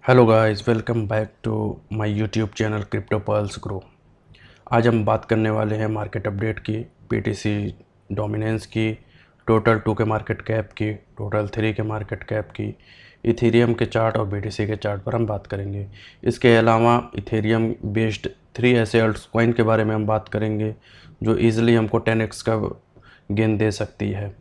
Hello guys, welcome back to my YouTube channel crypto pearls grow. आज हम बात करने वाले हैं मार्केट अपडेट की, बीटीसी डोमिनेंस की, टोटल 2 के मार्केट कैप की, टोटल 3 के मार्केट कैप की, इथेरियम के चार्ट और बीटीसी के चार्ट पर हम बात करेंगे। इसके अलावा इथेरियम बेस्ड 3 ऐसे अल्ट्स कॉइन के बारे में हम बात करेंगे जो ईज़िली हमको 10x का गेन दे सकती है।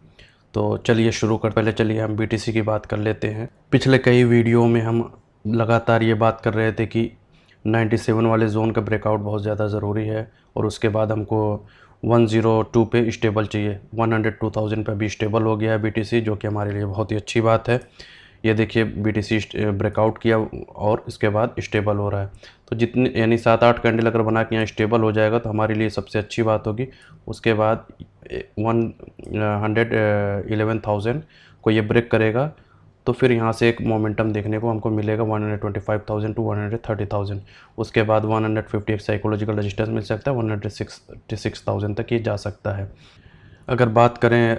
तो चलिए शुरू कर पहले चलिए हम बीटीसी की बात कर लेते हैं। पिछले कई वीडियो में हम लगातार ये बात कर रहे थे कि 97 वाले जोन का ब्रेकआउट बहुत ज़्यादा ज़रूरी है और उसके बाद हमको 102 पे स्टेबल चाहिए। 102,000 पे भी स्टेबल हो गया है बीटीसी, जो कि हमारे लिए बहुत ही अच्छी बात है। ये देखिए बीटीसी ब्रेकआउट किया और इसके बाद स्टेबल हो रहा है। तो जितने यानी 7-8 कैंडल अगर बना के यहाँ स्टेबल हो जाएगा तो हमारे लिए सबसे अच्छी बात होगी। उसके बाद 111,000 को ये ब्रेक करेगा तो फिर यहाँ से एक मोमेंटम देखने को हमको मिलेगा 125,000 टू 130,000। उसके बाद 150 एक साइकोलॉजिकल रेजिस्टेंस मिल सकता है, 166,000 तक ये जा सकता है। अगर बात करें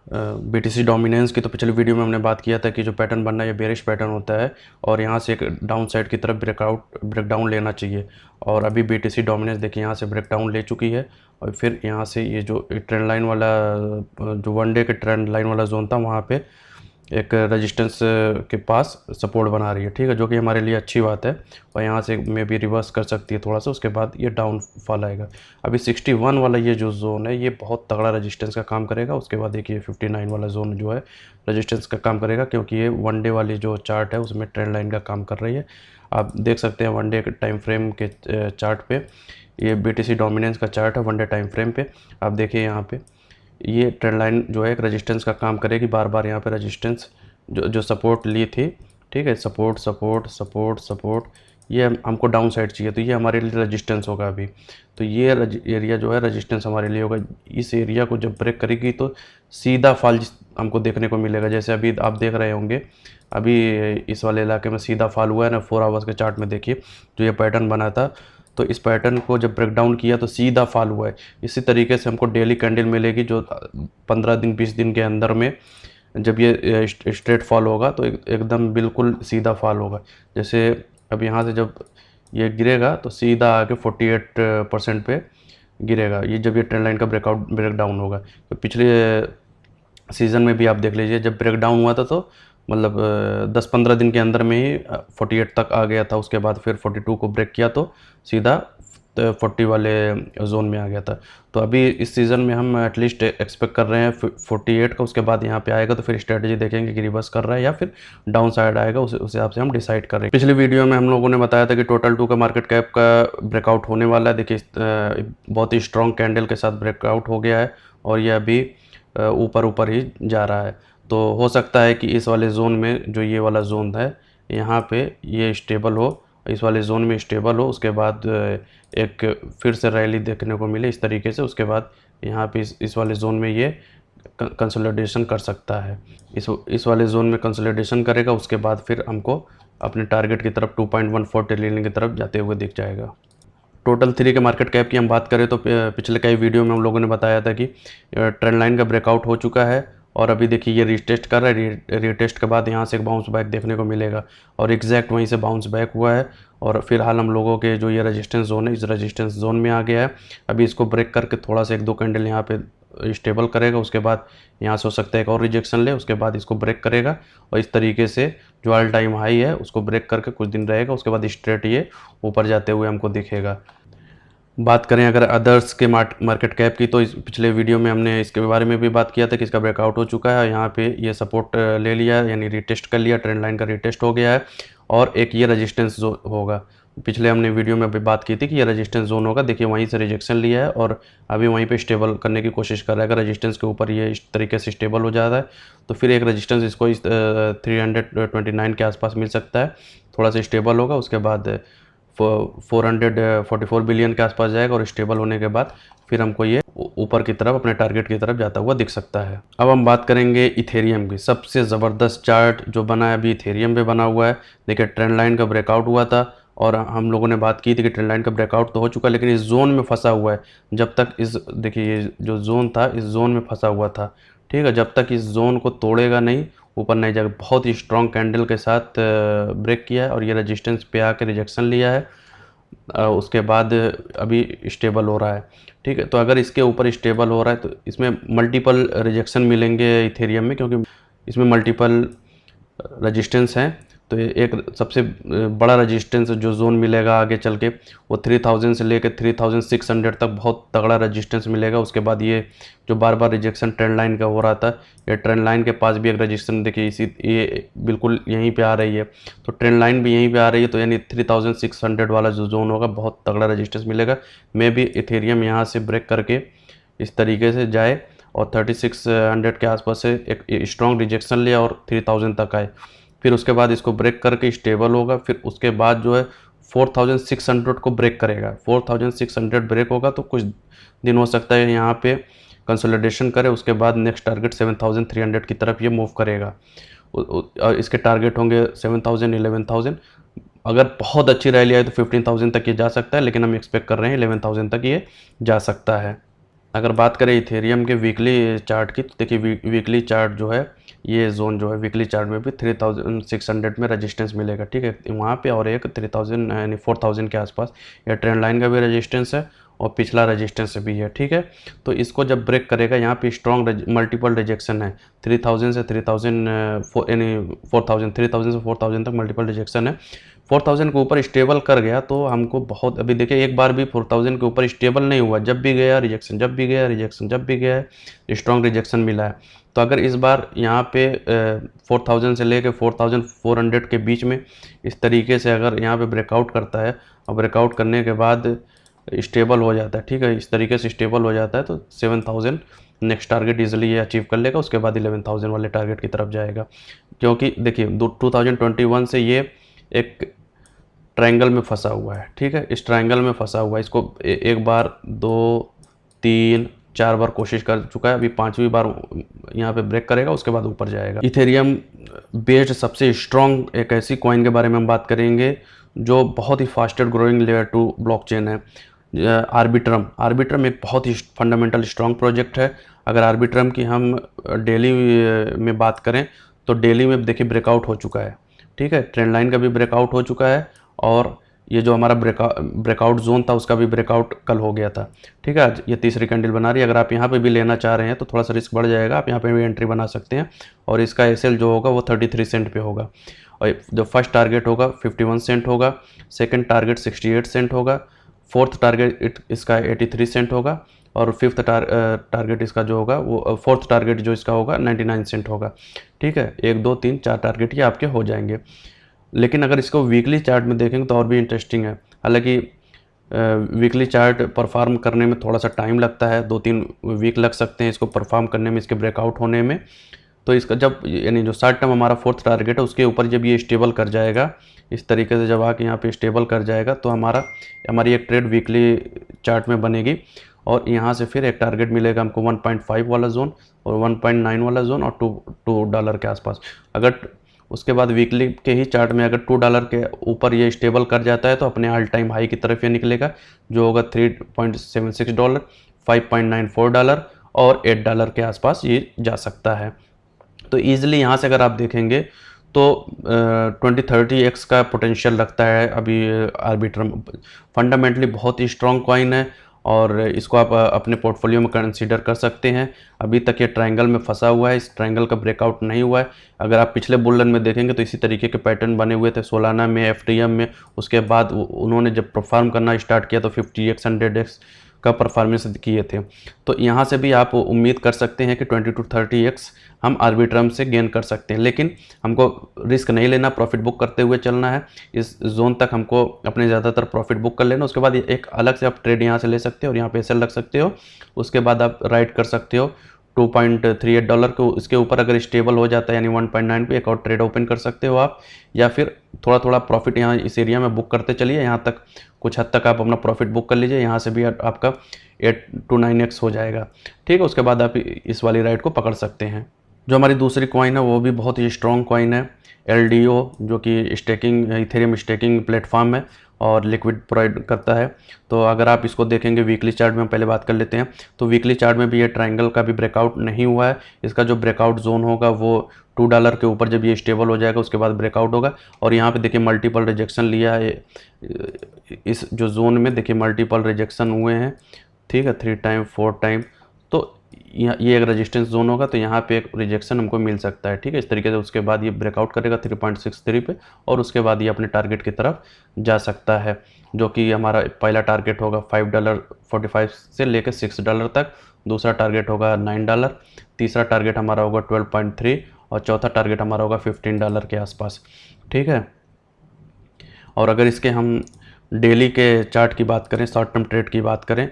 बीटीसी डोमिनेंस की, तो पिछले वीडियो में हमने बात किया था कि जो पैटर्न बनना है ये बेरिश पैटर्न होता है और यहाँ से एक डाउन साइड की तरफ ब्रेकडाउन लेना चाहिए। और अभी बीटीसी डोमिनेंस देखिए यहाँ से ब्रेकडाउन ले चुकी है और फिर यहाँ से ये जो ट्रेंड लाइन वाला जो वन डे के ट्रेंड लाइन वाला जोन था वहाँ पे एक रेजिस्टेंस के पास सपोर्ट बना रही है, ठीक है, जो कि हमारे लिए अच्छी बात है। और यहाँ से मे बी रिवर्स कर सकती है थोड़ा सा, उसके बाद ये डाउन फॉल आएगा। अभी 61 वाला ये जो जोन है ये बहुत तगड़ा रेजिस्टेंस का काम करेगा। उसके बाद देखिए 59 वाला जोन जो है रेजिस्टेंस का काम करेगा, क्योंकि ये वन डे वाली जो चार्ट है उसमें ट्रेंड लाइन का काम कर रही है। आप देख सकते हैं वन डे टाइम फ्रेम के चार्ट पे, ये बीटीसी डोमिनेंस का चार्ट है वन डे टाइम फ्रेम पे। आप देखिए यहाँ पे ये ट्रेंड लाइन जो है एक रेजिस्टेंस का काम करेगी। बार बार यहाँ पे रेजिस्टेंस जो सपोर्ट ली थी, ठीक है, सपोर्ट सपोर्ट सपोर्ट सपोर्ट, ये हमको डाउन साइड चाहिए, तो ये हमारे लिए रेजिस्टेंस होगा अभी। तो ये एरिया जो है रेजिस्टेंस हमारे लिए होगा। इस एरिया को जब ब्रेक करेगी तो सीधा फॉल हमको देखने को मिलेगा। जैसे अभी आप देख रहे होंगे, अभी इस वाले इलाके में सीधा फॉल हुआ है ना। 4 आवर्स के चार्ट में देखिए जो ये पैटर्न बना था, तो इस पैटर्न को जब ब्रेक डाउन किया तो सीधा फॉल हुआ है। इसी तरीके से हमको डेली कैंडल मिलेगी जो 15 दिन 20 दिन के अंदर में जब ये स्ट्रेट फॉल होगा तो एकदम बिल्कुल सीधा फॉल होगा। जैसे अब यहाँ से जब ये गिरेगा तो सीधा आके 48% पे गिरेगा, ये जब ये ट्रेंड लाइन का ब्रेक डाउन होगा। तो पिछले सीज़न में भी आप देख लीजिए, जब ब्रेक डाउन हुआ था तो मतलब 10-15 दिन के अंदर में ही 48 तक आ गया था। उसके बाद फिर 42 को ब्रेक किया तो सीधा 40 वाले जोन में आ गया था। तो अभी इस सीज़न में हम एटलीस्ट एक्सपेक्ट कर रहे हैं 48 का। उसके बाद यहाँ पे आएगा तो फिर स्ट्रेटजी देखेंगे कि रिवर्स कर रहा है या फिर डाउन साइड आएगा, उस हिसाब से हम डिसाइड कर रहे हैं। पिछली वीडियो में हम लोगों ने बताया था कि टोटल 2 का मार्केट कैप का ब्रेकआउट होने वाला है। देखिए बहुत ही स्ट्रॉन्ग कैंडल के साथ ब्रेकआउट हो गया है और ये अभी ऊपर ऊपर ही जा रहा है। तो हो सकता है कि इस वाले जोन में, जो ये वाला जोन है, यहाँ पे ये स्टेबल हो, इस वाले जोन में स्टेबल हो, उसके बाद एक फिर से रैली देखने को मिले इस तरीके से। उसके बाद यहाँ पे इस वाले जोन में ये कंसोलिडेशन कर सकता है। इस वाले जोन में कंसोलिडेशन करेगा, उसके बाद फिर हमको अपने टारगेट की तरफ 2.14 ट्रिलियन की तरफ जाते हुए दिख जाएगा। टोटल 3 के मार्केट कैप की हम बात करें तो पिछले कई वीडियो में हम लोगों ने बताया था कि ट्रेंड लाइन का ब्रेकआउट हो चुका है और अभी देखिए ये रीटेस्ट कर रहा है। रीटेस्ट के बाद यहाँ से एक बाउंस बैक देखने को मिलेगा और एग्जैक्ट वहीं से बाउंस बैक हुआ है। और फिलहाल हम लोगों के जो ये रेजिस्टेंस जोन है, इस रेजिस्टेंस जोन में आ गया है। अभी इसको ब्रेक करके थोड़ा सा 1-2 कैंडल यहाँ पे स्टेबल करेगा, उसके बाद यहाँ से हो सकता है एक और रिजेक्शन ले, उसके बाद इसको ब्रेक करेगा और इस तरीके से जो ऑल टाइम हाई है उसको ब्रेक करके कुछ दिन रहेगा। उसके बाद स्ट्रेट ये ऊपर जाते हुए हमको दिखेगा। बात करें अगर अदर्स के मार्केट कैप की, तो इस पिछले वीडियो में हमने इसके बारे में भी बात किया था कि इसका ब्रेकआउट हो चुका है। यहाँ पे ये सपोर्ट ले लिया है, यानी रिटेस्ट कर लिया, ट्रेंड लाइन का रिटेस्ट हो गया है और एक ये रेजिस्टेंस जो होगा। पिछले हमने वीडियो में अभी बात की थी कि ये रेजिस्टेंस जोन होगा। देखिए वहीं से रिजेक्शन लिया है और अभी वहीं पे स्टेबल करने की कोशिश कर रहा है। अगर रेजिस्टेंस के ऊपर ये इस तरीके से स्टेबल हो जाता है तो फिर एक रेजिस्टेंस इसको इस 329 के आसपास मिल सकता है। थोड़ा सा स्टेबल होगा, उसके बाद 444 बिलियन के आसपास जाएगा और स्टेबल होने के बाद फिर हमको ये ऊपर की तरफ अपने टारगेट की तरफ जाता हुआ दिख सकता है। अब हम बात करेंगे इथेरियम की। सबसे ज़बरदस्त चार्ट जो बना है अभी इथेरियम पे बना हुआ है। देखिए ट्रेंड लाइन का ब्रेकआउट हुआ था और हम लोगों ने बात की थी कि ट्रेंड लाइन का ब्रेकआउट तो हो चुका है, लेकिन इस जोन में फंसा हुआ है। जब तक इस देखिए ये जो जोन था, इस जोन में फंसा हुआ था, ठीक है, जब तक इस जोन को तोड़ेगा नहीं ऊपर नहीं जाएगा। बहुत ही स्ट्रॉन्ग कैंडल के साथ ब्रेक किया है और ये रेजिस्टेंस पे आके रिजेक्शन लिया है। उसके बाद अभी स्टेबल हो रहा है, ठीक है। तो अगर इसके ऊपर स्टेबल हो रहा है तो इसमें मल्टीपल रिजेक्शन मिलेंगे इथेरियम में, क्योंकि इसमें मल्टीपल रेजिस्टेंस हैं। तो एक सबसे बड़ा रेजिस्टेंस जो जोन मिलेगा आगे चल के वो 3000 से लेकर 3600 तक बहुत तगड़ा रेजिस्टेंस मिलेगा। उसके बाद ये जो बार बार रिजेक्शन ट्रेंड लाइन का हो रहा था, ये ट्रेंड लाइन के पास भी एक रेजिस्टेंस देखिए, इसी ये बिल्कुल यहीं पे आ रही है, तो ट्रेंड लाइन भी यहीं पे आ रही है। तो यानी 3600 वाला जो जोन होगा बहुत तगड़ा रेजिस्टेंस मिलेगा। मे भी इथेरियम यहाँ से ब्रेक करके इस तरीके से जाए और 3600 के आसपास से एक स्ट्रॉन्ग रिजेक्शन ले और 3000 तक आए, फिर उसके बाद इसको ब्रेक करके स्टेबल होगा। फिर उसके बाद जो है 4600 को ब्रेक करेगा। 4600 ब्रेक होगा तो कुछ दिन हो सकता है यहाँ पे कंसोलिडेशन करे, उसके बाद नेक्स्ट टारगेट 7300 की तरफ ये मूव करेगा। और इसके टारगेट होंगे 7000, 11000। अगर बहुत अच्छी रैली आए तो 15000 तक ये जा सकता है, लेकिन हम एक्सपेक्ट कर रहे हैं 11000 तक ये जा सकता है। अगर बात करें इथेरियम के वीकली चार्ट की, तो देखिए वीकली चार्ट जो है, ये जोन जो है वीकली चार्ट में भी 3600 में रेजिस्टेंस मिलेगा, ठीक है, वहाँ पे। और एक 3000 यानी 4000 के आसपास ये ट्रेंड लाइन का भी रेजिस्टेंस है और पिछला रेजिस्टेंस भी है, ठीक है। तो इसको जब ब्रेक करेगा, यहाँ पे स्ट्रॉन्ग मल्टीपल रिजेक्शन है, 3000 से 3000 यानी 3000 से 4000 तक मल्टीपल रिजेक्शन है। 4000 के ऊपर स्टेबल कर गया तो हमको बहुत, अभी देखिए एक बार भी 4000 के ऊपर स्टेबल नहीं हुआ, जब भी गया रिजेक्शन, जब भी गया रिजेक्शन, जब भी गया है स्ट्रॉन्ग रिजेक्शन मिला है। तो अगर इस बार यहाँ पे 4000 से लेकर 4400 के बीच में इस तरीके से अगर यहाँ पे ब्रेकआउट करता है और ब्रेकआउट करने के बाद स्टेबल हो जाता है, ठीक है, इस तरीके से स्टेबल हो जाता है, तो 7000 नेक्स्ट टारगेट इजीली ये अचीव कर लेगा। उसके बाद 11000 वाले टारगेट की तरफ जाएगा, क्योंकि देखिए 2021 से ये एक ट्रायंगल में फंसा हुआ है, ठीक है, इस ट्रायंगल में फंसा हुआ है। इसको एक बार, 2, 3, 4 बार कोशिश कर चुका है, अभी 5वीं बार यहाँ पे ब्रेक करेगा, उसके बाद ऊपर जाएगा। इथेरियम बेस्ड सबसे स्ट्रॉन्ग एक ऐसी कॉइन के बारे में हम बात करेंगे जो बहुत ही फास्टेस्ट ग्रोइंग लेयर 2 ब्लॉकचेन है, आर्बिट्रम। आर्बिट्रम एक बहुत ही फंडामेंटल स्ट्रॉन्ग प्रोजेक्ट है। अगर आर्बिट्रम की हम डेली में बात करें तो डेली में देखिए ब्रेकआउट हो चुका है, ठीक है, ट्रेंड लाइन का भी ब्रेकआउट हो चुका है और ये जो हमारा ब्रेकआउट जोन था उसका भी ब्रेकआउट कल हो गया था, ठीक है। आज ये तीसरी कैंडल बना रही है। अगर आप यहाँ पे भी लेना चाह रहे हैं तो थोड़ा सा रिस्क बढ़ जाएगा, आप यहाँ पे भी एंट्री बना सकते हैं और इसका एसएल जो होगा वो 33 सेंट पे होगा और जो फर्स्ट टारगेट होगा 51 सेंट होगा, सेकंड टारगेट 68 सेंट होगा, फोर्थ टारगेट इसका 83 सेंट होगा और फिफ्थ टारगेट इसका जो होगा वो फोर्थ टारगेट जो इसका होगा 99 सेंट होगा, ठीक है। 1, 2, 3, 4 टारगेट ये आपके हो जाएंगे। लेकिन अगर इसको वीकली चार्ट में देखेंगे तो और भी इंटरेस्टिंग है। हालांकि वीकली चार्ट परफॉर्म करने में थोड़ा सा टाइम लगता है, 2-3 वीक लग सकते हैं इसको परफॉर्म करने में, इसके ब्रेकआउट होने में। तो इसका जब यानी जो शॉर्ट टर्म हमारा फोर्थ टारगेट है उसके ऊपर जब ये स्टेबल कर जाएगा, इस तरीके से जब आके यहाँ पे स्टेबल कर जाएगा तो हमारी एक ट्रेड वीकली चार्ट में बनेगी और यहाँ से फिर एक टारगेट मिलेगा हमको 1.5 वाला जोन और 1.9 वाला जोन और $2 के आसपास। अगर उसके बाद वीकली के ही चार्ट में अगर $2 के ऊपर ये स्टेबल कर जाता है तो अपने ऑल टाइम हाई की तरफ ये निकलेगा, जो होगा $3.76, $5.94 और $8 के आसपास ये जा सकता है। तो ईजिली यहाँ से अगर आप देखेंगे तो 20-30x का पोटेंशियल लगता है अभी आर्बिट्रम। फंडामेंटली बहुत ही स्ट्रॉन्ग कॉइन है और इसको आप अपने पोर्टफोलियो में कंसीडर कर सकते हैं। अभी तक ये ट्रायंगल में फंसा हुआ है, इस ट्रायंगल का ब्रेकआउट नहीं हुआ है। अगर आप पिछले बुल रन में देखेंगे तो इसी तरीके के पैटर्न बने हुए थे सोलाना में, एफटीएम में। उसके बाद उन्होंने जब परफॉर्म करना स्टार्ट किया तो 50x 100x का परफॉर्मेंस किए थे। तो यहाँ से भी आप उम्मीद कर सकते हैं कि 20-30x हम आर्बिट्रम से गेन कर सकते हैं, लेकिन हमको रिस्क नहीं लेना, प्रॉफिट बुक करते हुए चलना है। इस जोन तक हमको अपने ज़्यादातर प्रॉफिट बुक कर लेना, उसके बाद एक अलग से आप ट्रेड यहाँ से ले सकते हो और यहाँ पे सेल रख सकते हो। उसके बाद आप राइट कर सकते हो $2.38 को, इसके ऊपर अगर स्टेबल हो जाता है यानी 1.9 पे एक और ट्रेड ओपन कर सकते हो आप, या फिर थोड़ा थोड़ा प्रॉफिट यहाँ इस एरिया में बुक करते चलिए, यहाँ तक कुछ हद तक आप अपना प्रॉफिट बुक कर लीजिए। यहाँ से भी आपका 8-9x हो जाएगा, ठीक है। उसके बाद आप इस वाली राइट को पकड़ सकते हैं। जो हमारी दूसरी कॉइन है वो भी बहुत ही स्ट्रॉन्ग कॉइन है, LDO जो कि स्टेकिंग इथेरियम स्टेकिंग प्लेटफॉर्म है और लिक्विड प्रोवाइड करता है। तो अगर आप इसको देखेंगे वीकली चार्ट में, हम पहले बात कर लेते हैं। तो वीकली चार्ट में भी ये ट्रायंगल का भी ब्रेकआउट नहीं हुआ है। इसका जो ब्रेकआउट जोन होगा वो $2 के ऊपर जब ये स्टेबल हो जाएगा उसके बाद ब्रेकआउट होगा। और यहाँ पे देखिए मल्टीपल रिजेक्शन लिया है, इस जो जोन में देखिए मल्टीपल रिजेक्शन हुए हैं, ठीक है, 3 टाइम 4 टाइम। तो ये एक रेजिस्टेंस जोन होगा, तो यहाँ पे एक रिजेक्शन हमको मिल सकता है, ठीक है, इस तरीके से। उसके बाद ये ब्रेकआउट करेगा 3.63 पे और उसके बाद ये अपने टारगेट की तरफ जा सकता है, जो कि हमारा पहला टारगेट होगा $5.45 से लेकर $6 तक, दूसरा टारगेट होगा $9, तीसरा टारगेट हमारा होगा 12.3 और चौथा टारगेट हमारा होगा $15 के आसपास, ठीक है। और अगर इसके हम डेली के चार्ट की बात करें, शॉर्ट टर्म ट्रेड की बात करें,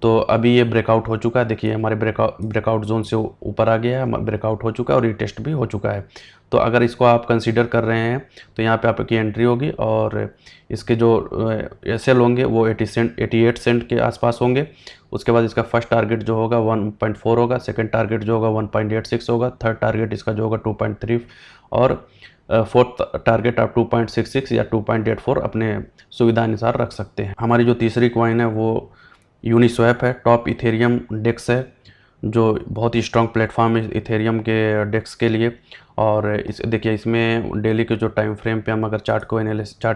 तो अभी ये ब्रेकआउट हो चुका है। देखिए हमारे ब्रेकआउट जोन से ऊपर आ गया है, ब्रेकआउट हो चुका है और रीटेस्ट भी हो चुका है। तो अगर इसको आप कंसीडर कर रहे हैं तो यहाँ पे आपकी एंट्री होगी और इसके जो एसएल होंगे वो 88 सेंट के आसपास होंगे। उसके बाद इसका फर्स्ट टारगेट जो होगा 1.4 होगा, सेकंड टारगेट जो होगा 1.86 होगा, थर्ड टारगेट इसका जो होगा 2.3 और फोर्थ टारगेट आप 2.66 या 2.84 अपने सुविधा अनुसार रख सकते हैं। हमारी जो तीसरी कॉइन है वो यूनिस्वैप है, टॉप इथेरियम डेक्स है, जो बहुत ही स्ट्रॉन्ग प्लेटफॉर्म है इथेरियम के डेक्स के लिए। और इस देखिए इसमें डेली के जो टाइम फ्रेम पे हम अगर चार्ट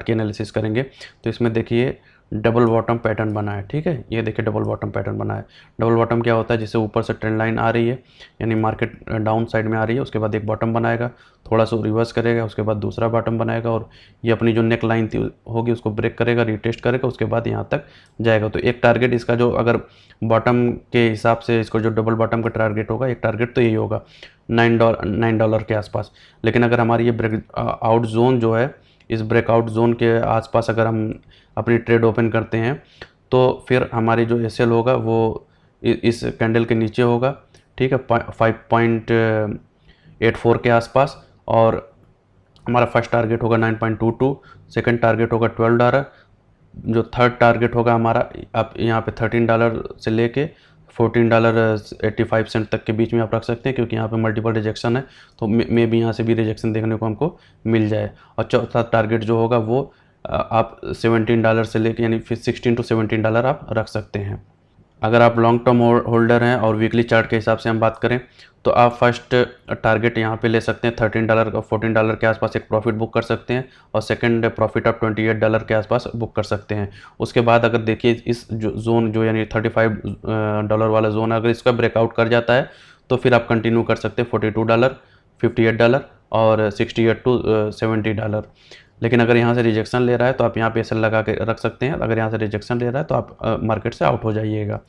की एनालिसिस करेंगे तो इसमें देखिए डबल बॉटम पैटर्न बना है, ठीक है, ये देखिए डबल बॉटम पैटर्न बना है। डबल बॉटम क्या होता है, जिससे ऊपर से ट्रेंड लाइन आ रही है यानी मार्केट डाउन साइड में आ रही है, उसके बाद एक बॉटम बनाएगा, थोड़ा सा रिवर्स करेगा, उसके बाद दूसरा बॉटम बनाएगा और ये अपनी जो नेक लाइन थी होगी उसको ब्रेक करेगा, रीटेस्ट करेगा, उसके बाद यहाँ तक जाएगा। तो एक टारगेट इसका जो अगर बॉटम के हिसाब से इसको जो डबल बॉटम का टारगेट होगा, एक टारगेट तो यही होगा $9 के आसपास। लेकिन अगर हमारी ये ब्रेक आउट जोन जो है, इस ब्रेकआउट जोन के आसपास अगर हम अपनी ट्रेड ओपन करते हैं तो फिर हमारी जो एसएल होगा वो इस कैंडल के नीचे होगा, ठीक है, 5.84 के आसपास। और हमारा फर्स्ट टारगेट होगा 9.22, सेकंड टारगेट होगा $12, जो थर्ड टारगेट होगा हमारा आप यहाँ पे $13 से लेके $14.85 तक के बीच में आप रख सकते हैं, क्योंकि यहाँ पे मल्टीपल रिजेक्शन है, तो मे भी यहाँ से भी रिजेक्शन देखने को हमको मिल जाए। और चौथा टारगेट जो होगा वो आप $17 से लेके यानी फिर $16 to $17 आप रख सकते हैं। अगर आप लॉन्ग टर्म होल्डर हैं और वीकली चार्ट के हिसाब से हम बात करें तो आप फर्स्ट टारगेट यहाँ पे ले सकते हैं $13 का, $14 के आसपास एक प्रॉफिट बुक कर सकते हैं और सेकंड प्रॉफिट आप $28 के आसपास बुक कर सकते हैं। उसके बाद अगर देखिए इस जो जोन जो यानी $35 वाला जोन अगर इसका ब्रेकआउट कर जाता है तो फिर आप कंटिन्यू कर सकते हैं $42, $58 और $68 to $70। लेकिन अगर यहाँ से रिजेक्शन ले रहा है तो आप यहाँ पे एसएल लगा के रख सकते हैं। अगर यहाँ से रिजेक्शन ले रहा है तो आप मार्केट से आउट हो जाइएगा।